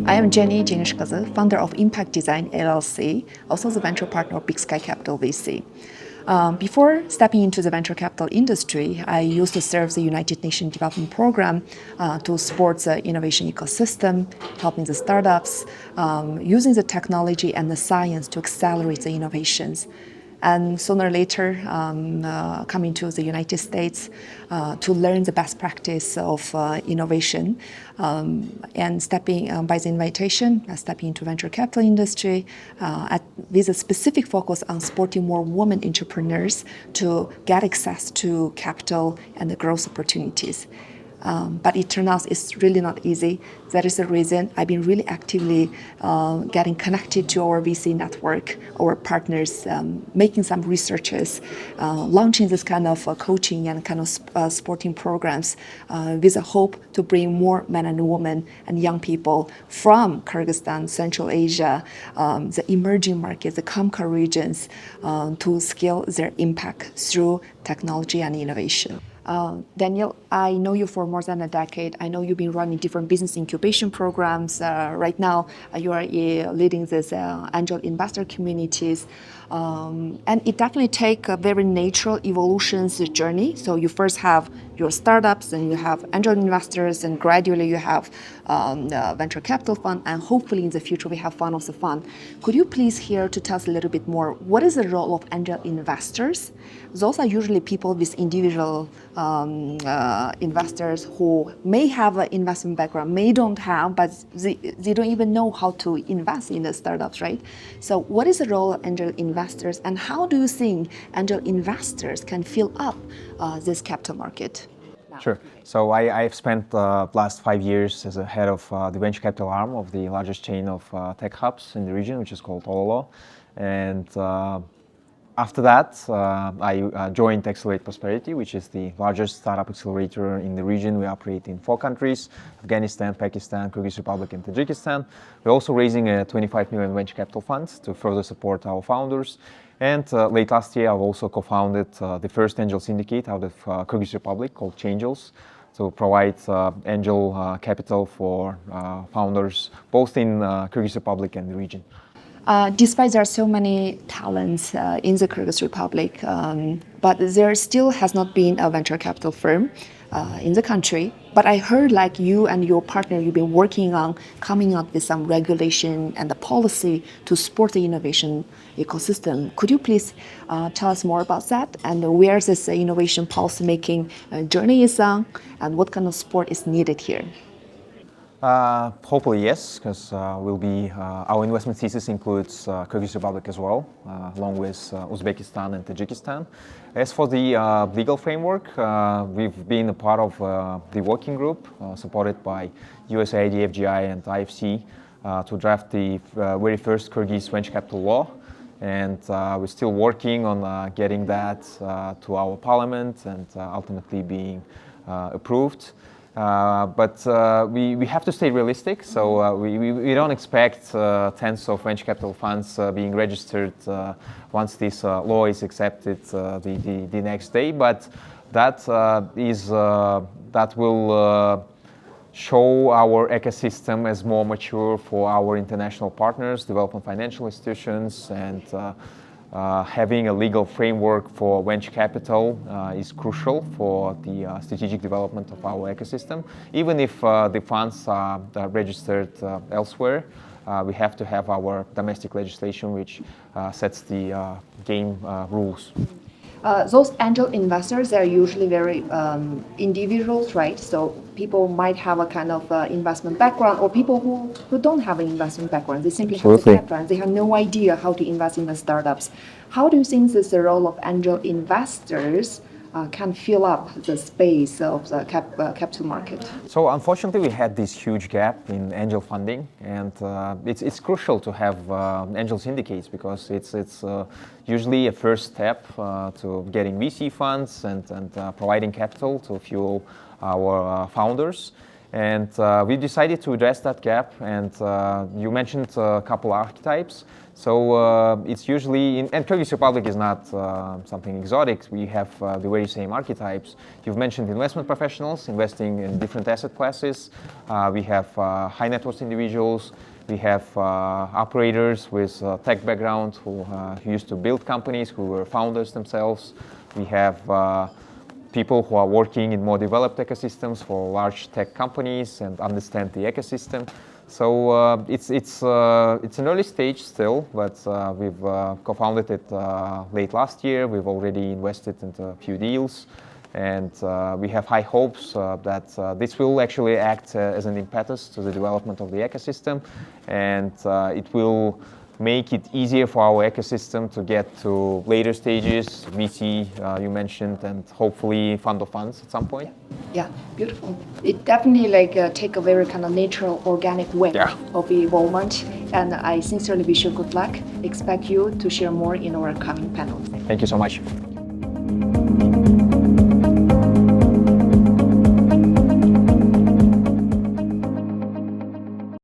I am Jenish, founder of Impact Design LLC, also the venture partner of Big Sky Capital VC. Before stepping into the venture capital industry, I used to serve the United Nations Development Program to support the innovation ecosystem, helping the startups, using the technology and the science to accelerate the innovations. And sooner or later, coming to the United States to learn the best practice of innovation, and stepping by the invitation, stepping into venture capital industry with a specific focus on supporting more women entrepreneurs to get access to capital and the growth opportunities. But it turned out it's really not easy. That is the reason I've been really actively getting connected to our VC network, our partners, making some researches, launching this kind of coaching and kind of supporting programs with a hope to bring more men and women and young people from Kyrgyzstan, Central Asia, the emerging markets, the CAMCA regions, to scale their impact through technology and innovation. Daniel, I know you for more than a decade. I know you've been running different business incubation programs. Right now, you are leading this angel investor communities. And it definitely takes a very natural evolutions journey. So you first have your startups, and you have angel investors, and gradually you have venture capital fund, and hopefully in the future we have fund of the fund. Could you please here to tell us a little bit more, what is the role of angel investors? Those are usually people with individual investors who may have an investment background, may don't have, but they don't even know how to invest in the startups, right? So what is the role of angel investors, and how do you think angel investors can fill up this capital market? Sure. So I've spent the last 5 years as a head of the venture capital arm of the largest chain of tech hubs in the region, which is called Ololo. And after that, I joined Accelerator Prosperity, which is the largest startup accelerator in the region. We operate in 4 countries: Afghanistan, Pakistan, Kyrgyz Republic, and Tajikistan. We're also raising a 25 million venture capital fund to further support our founders. And late last year, I've also co-founded the first angel syndicate out of Kyrgyz Republic called chANGELS, to provide angel capital for founders both in Kyrgyz Republic and the region. Despite there are so many talents in the Kyrgyz Republic, but there still has not been a venture capital firm in the country. But I heard like you and your partner, you've been working on coming up with some regulation and the policy to support the innovation ecosystem. Could you please tell us more about that, and where this innovation policy making journey is on, and what kind of support is needed here? Hopefully yes, because our investment thesis includes Kyrgyz Republic as well, along with Uzbekistan and Tajikistan. As for the legal framework, we've been a part of the working group supported by USAID, FGI, and IFC to draft the very first Kyrgyz venture capital law. And we're still working on getting that to our parliament and ultimately being approved. But we have to stay realistic, so we don't expect tens of venture capital funds being registered once this law is accepted the next day. But that will show our ecosystem as more mature for our international partners, development financial institutions, and having a legal framework for venture capital is crucial for the strategic development of our ecosystem. Even if the funds are registered elsewhere, we have to have our domestic legislation which sets the game rules. Those angel investors are usually very individuals, right? So people might have a kind of investment background, or people who don't have an investment background. They simply have the background. They have no idea how to invest in the startups. How do you think this the role of angel investors can fill up the space of the capital market? So unfortunately, we had this huge gap in angel funding, and it's crucial to have angel syndicates, because it's usually a first step to getting VC funds and providing capital to fuel our founders. And we decided to address that gap, and you mentioned a couple archetypes. So it's usually, and Kyrgyz Republic is not something exotic. We have the very same archetypes. You've mentioned investment professionals investing in different asset classes. We have high net worth individuals. We have operators with tech background who used to build companies, who were founders themselves. We have people who are working in more developed ecosystems for large tech companies and understand the ecosystem. So it's an early stage still, but we've co-founded it late last year. We've already invested into a few deals, and we have high hopes that this will actually act as an impetus to the development of the ecosystem, and it will make it easier for our ecosystem to get to later stages, VC you mentioned, and hopefully fund of funds at some point. Yeah, beautiful. It definitely take a very kind of natural, organic way of involvement, and I sincerely wish you good luck. Expect you to share more in our coming panels. Thank you so much.